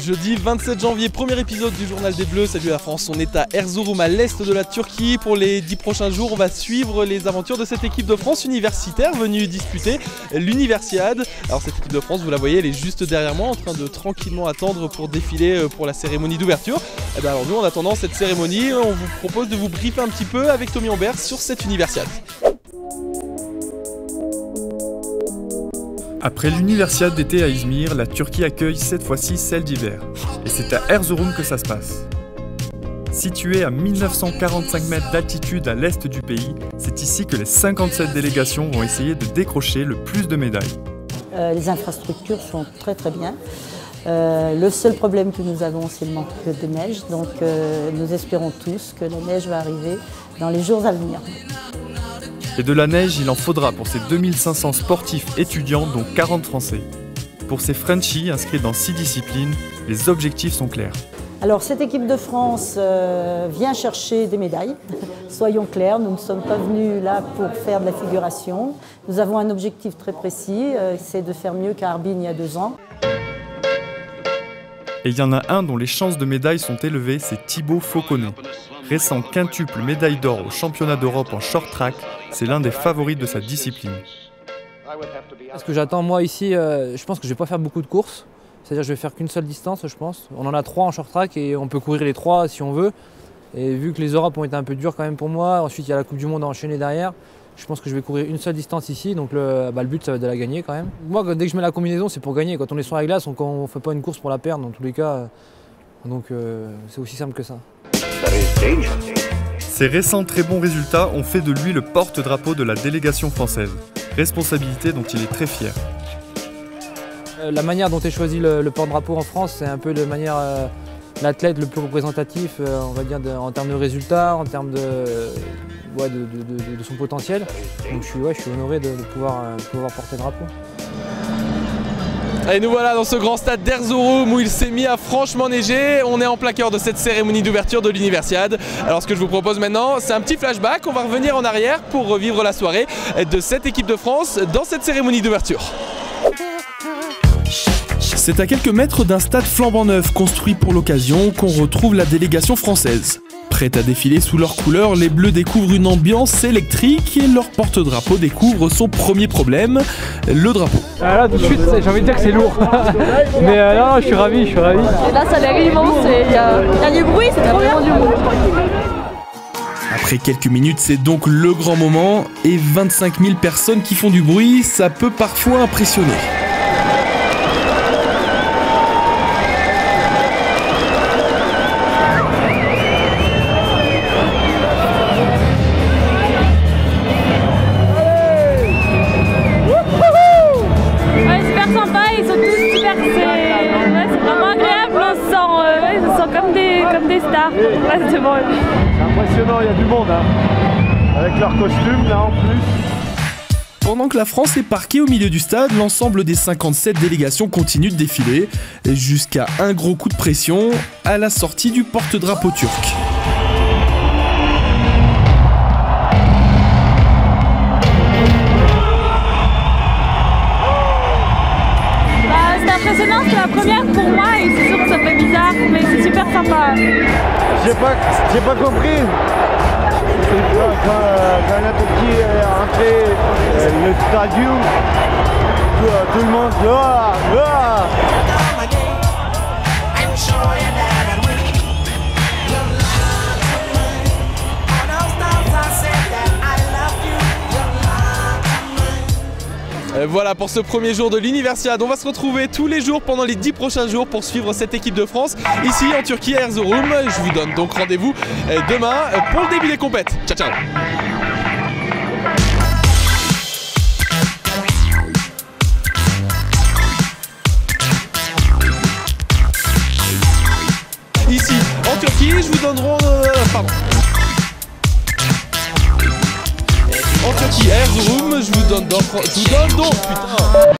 Jeudi 27 janvier, premier épisode du Journal des Bleus. Salut la France, on est à Erzurum à l'est de la Turquie. Pour les 10 prochains jours, on va suivre les aventures de cette équipe de France universitaire venue disputer l'Universiade. Alors cette équipe de France, vous la voyez, elle est juste derrière moi en train de tranquillement attendre pour défiler pour la cérémonie d'ouverture. Et bien alors nous, en attendant cette cérémonie, on vous propose de vous briefer un petit peu avec Tommy Ambert sur cette Universiade. Après l'Universiade d'été à Izmir, la Turquie accueille cette fois-ci celle d'hiver. Et c'est à Erzurum que ça se passe. Située à 1945 mètres d'altitude à l'est du pays, c'est ici que les 57 délégations vont essayer de décrocher le plus de médailles. Les infrastructures sont très bien. Le seul problème que nous avons, c'est le manque de neige. Donc nous espérons tous que la neige va arriver dans les jours à venir. Et de la neige, il en faudra pour ces 2500 sportifs étudiants, dont 40 Français. Pour ces Frenchies inscrits dans 6 disciplines, les objectifs sont clairs. Alors cette équipe de France vient chercher des médailles. Soyons clairs, nous ne sommes pas venus là pour faire de la figuration. Nous avons un objectif très précis, c'est de faire mieux qu'à Harbin il y a 2 ans. Et il y en a un dont les chances de médaille sont élevées, c'est Thibaut Fauconnet. Récent quintuple médaille d'or au championnat d'Europe en short track, c'est l'un des favoris de sa discipline. Ce que j'attends moi ici, je pense que je ne vais pas faire beaucoup de courses. C'est-à-dire que je vais faire qu'une seule distance, je pense. On en a 3 en short track et on peut courir les 3 si on veut. Et vu que les Europes ont été un peu durs quand même pour moi, ensuite il y a la Coupe du Monde à enchaîner derrière. Je pense que je vais courir une seule distance ici, donc le but ça va être de la gagner quand même. Moi dès que je mets la combinaison c'est pour gagner. Quand on est sur la glace, on ne fait pas une course pour la perdre dans tous les cas. Donc c'est aussi simple que ça. Ces récents très bons résultats ont fait de lui le porte-drapeau de la délégation française, responsabilité dont il est très fier. La manière dont est choisi le porte-drapeau en France, c'est un peu de manière l'athlète le plus représentatif, on va dire, en termes de résultats, en termes de son potentiel. Donc je suis honoré de pouvoir porter le drapeau. Et nous voilà dans ce grand stade d'Erzurum où il s'est mis à franchement neiger. On est en plein cœur de cette cérémonie d'ouverture de l'Universiade. Alors ce que je vous propose maintenant, c'est un petit flashback. On va revenir en arrière pour revivre la soirée de cette équipe de France dans cette cérémonie d'ouverture. C'est à quelques mètres d'un stade flambant neuf construit pour l'occasion qu'on retrouve la délégation française. Prête à défiler sous leurs couleurs, les Bleus découvrent une ambiance électrique et leur porte-drapeau découvre son premier problème, le drapeau. Là tout de suite, j'ai envie de dire que c'est lourd. Mais non, je suis ravi. Et là ça a l'air immense, il y a du bruit, c'est trop bien. Après quelques minutes, c'est donc le grand moment et 25 000 personnes qui font du bruit, ça peut parfois impressionner. Ouais, c'est bon. C'est impressionnant, il y a du monde hein. Avec leurs costumes là en plus. Pendant que la France est parquée au milieu du stade, l'ensemble des 57 délégations continue de défiler jusqu'à un gros coup de pression à la sortie du porte-drapeau turc. C'est impressionnant, c'est la première pour moi et c'est sûr que ça fait bizarre, mais c'est super sympa. J'ai pas compris. Quand la Turquie est rentrée, le stadium, tout le monde Voilà pour ce premier jour de l'Universiade. On va se retrouver tous les jours pendant les 10 prochains jours pour suivre cette équipe de France ici en Turquie à Erzurum. Je vous donne donc rendez-vous demain pour le début des compètes. Ciao ciao. Ici en Turquie, je vous donnerai en Turquie, Erzurum, je vous donne donc putain.